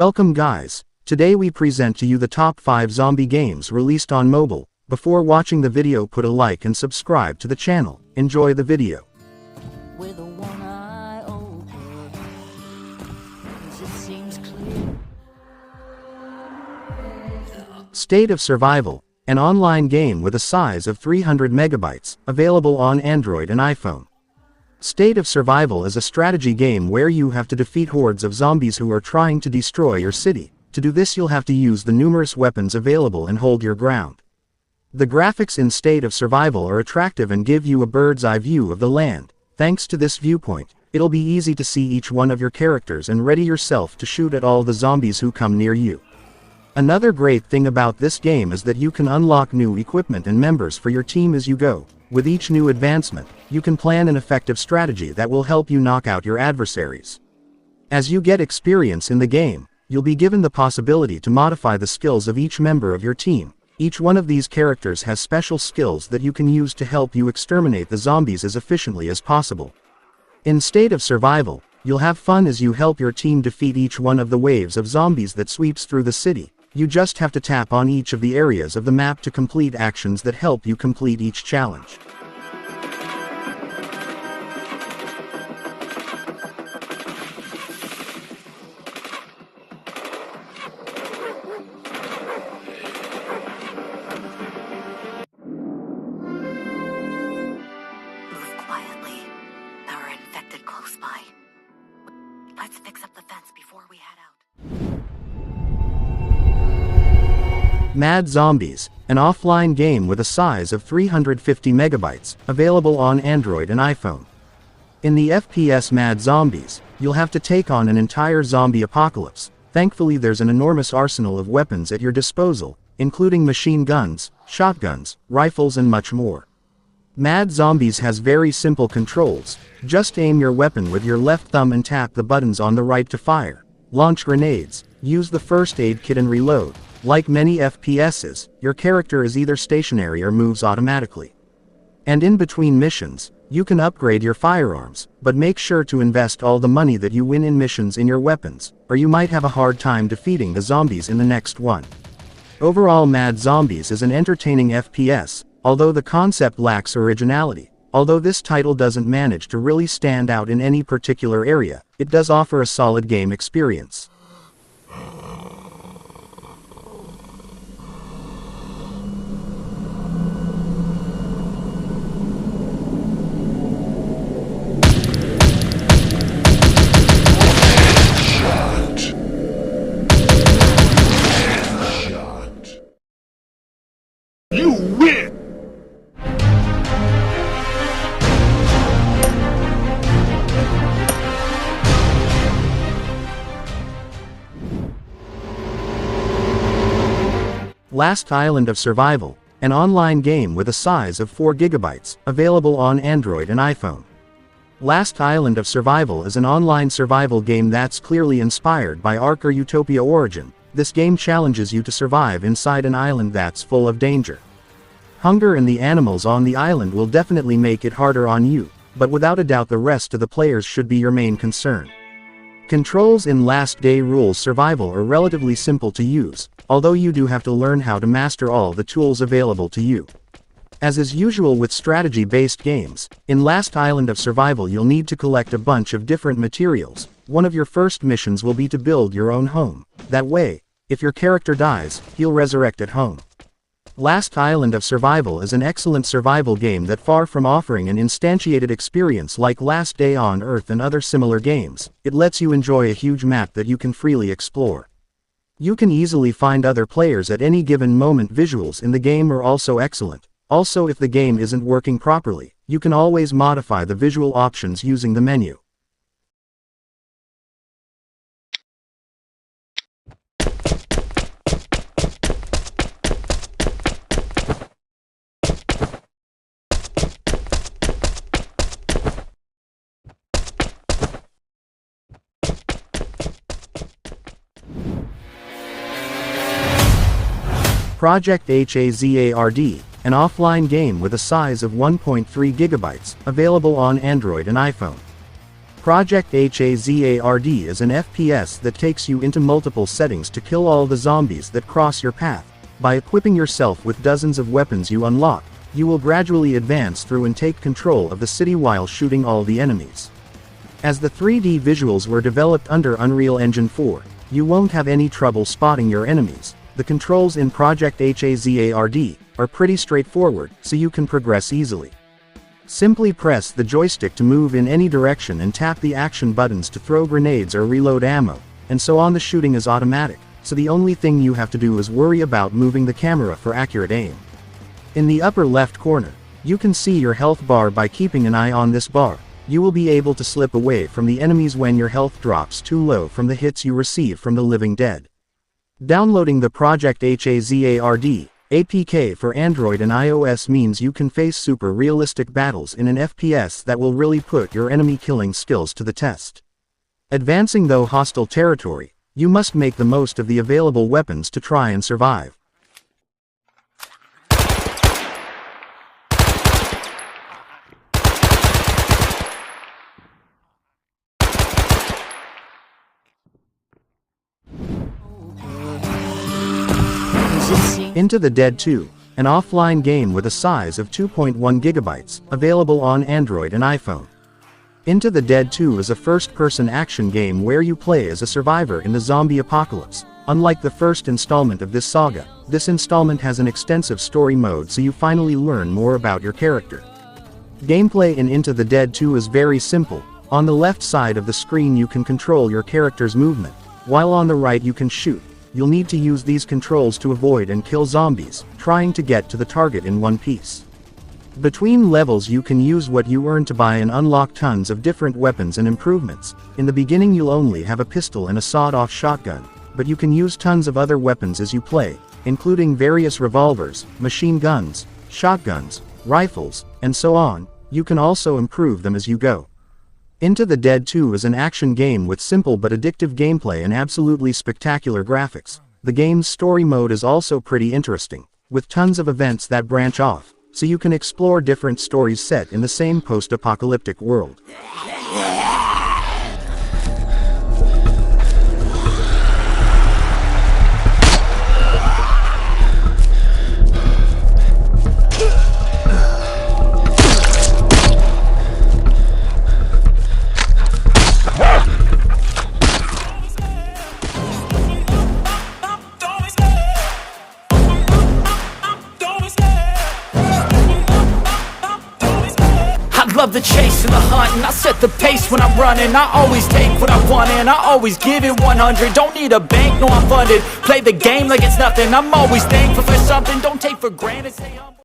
Welcome guys, today we present to you the top 5 zombie games released on mobile. Before watching the video, put a like and subscribe to the channel. Enjoy the video. With a one eye open, 'cause it seems clear. State of Survival, an online game with a size of 300 megabytes, available on Android and iPhone. State of Survival is a strategy game where you have to defeat hordes of zombies who are trying to destroy your city. To do this, you'll have to use the numerous weapons available and hold your ground. The graphics in State of Survival are attractive and give you a bird's eye view of the land. Thanks to this viewpoint, it'll be easy to see each one of your characters and ready yourself to shoot at all the zombies who come near you. Another great thing about this game is that you can unlock new equipment and members for your team as you go. With each new advancement, you can plan an effective strategy that will help you knock out your adversaries. As you get experience in the game, you'll be given the possibility to modify the skills of each member of your team. Each one of these characters has special skills that you can use to help you exterminate the zombies as efficiently as possible. In State of Survival, you'll have fun as you help your team defeat each one of the waves of zombies that sweeps through the city. You just have to tap on each of the areas of the map to complete actions that help you complete each challenge. Move quietly. There are infected close by. Let's fix up the fence before we head out. Mad Zombies, an offline game with a size of 350 megabytes, available on Android and iPhone. In the FPS Mad Zombies, you'll have to take on an entire zombie apocalypse. Thankfully, there's an enormous arsenal of weapons at your disposal, including machine guns, shotguns, rifles and much more. Mad Zombies has very simple controls. Just aim your weapon with your left thumb and tap the buttons on the right to fire. Launch grenades, use the first aid kit and reload. Like many FPSs, your character is either stationary or moves automatically. And in between missions, you can upgrade your firearms, but make sure to invest all the money that you win in missions in your weapons, or you might have a hard time defeating the zombies in the next one. Overall, Mad Zombies is an entertaining FPS, although the concept lacks originality. Although this title doesn't manage to really stand out in any particular area, it does offer a solid game experience. You win! Last Island of Survival, an online game with a size of 4 gigabytes, available on Android and iPhone. Last Island of Survival is an online survival game that's clearly inspired by Ark or Utopia Origin. This game challenges you to survive inside an island that's full of danger. Hunger and the animals on the island will definitely make it harder on you, but without a doubt the rest of the players should be your main concern. Controls in Last Day Rules Survival are relatively simple to use, although you do have to learn how to master all the tools available to you. As is usual with strategy-based games, in Last Island of Survival you'll need to collect a bunch of different materials. One of your first missions will be to build your own home. That way, if your character dies, he'll resurrect at home. Last Island of Survival is an excellent survival game that, far from offering an instantiated experience like Last Day on Earth and other similar games, it lets you enjoy a huge map that you can freely explore. You can easily find other players at any given moment. Visuals in the game are also excellent. Also, if the game isn't working properly, you can always modify the visual options using the menu. Project Hazard, an offline game with a size of 1.3 gigabytes, available on Android and iPhone. Project Hazard is an FPS that takes you into multiple settings to kill all the zombies that cross your path. By equipping yourself with dozens of weapons you unlock, you will gradually advance through and take control of the city while shooting all the enemies. As the 3D visuals were developed under Unreal Engine 4, you won't have any trouble spotting your enemies. The controls in Project Hazard are pretty straightforward, so you can progress easily. Simply press the joystick to move in any direction and tap the action buttons to throw grenades or reload ammo, and so on. The shooting is automatic, so the only thing you have to do is worry about moving the camera for accurate aim. In the upper left corner, you can see your health bar. By keeping an eye on this bar, you will be able to slip away from the enemies when your health drops too low from the hits you receive from the living dead. Downloading the Project Hazard APK for Android and iOS means you can face super realistic battles in an FPS that will really put your enemy killing skills to the test. Advancing through hostile territory, you must make the most of the available weapons to try and survive. Into the Dead 2, an offline game with a size of 2.1 gigabytes, available on Android and iPhone. Into the Dead 2 is a first-person action game where you play as a survivor in the zombie apocalypse. Unlike the first installment of this saga, this installment has an extensive story mode, so you finally learn more about your character. Gameplay in Into the Dead 2 is very simple. On the left side of the screen you can control your character's movement, while on the right you can shoot. You'll need to use these controls to avoid and kill zombies, trying to get to the target in one piece. Between levels you can use what you earn to buy and unlock tons of different weapons and improvements. In the beginning you'll only have a pistol and a sawed-off shotgun, but you can use tons of other weapons as you play, including various revolvers, machine guns, shotguns, rifles, and so on. You can also improve them as you go. Into the Dead 2 is an action game with simple but addictive gameplay and absolutely spectacular graphics. The game's story mode is also pretty interesting, with tons of events that branch off, so you can explore different stories set in the same post-apocalyptic world. Love the chase and the hunt, and I set the pace when I'm running. I always take what I want and I always give it 100. Don't need a bank, no I'm funded. Play the game like it's nothing. I'm always thankful for something. Don't take for granted. Stay humble.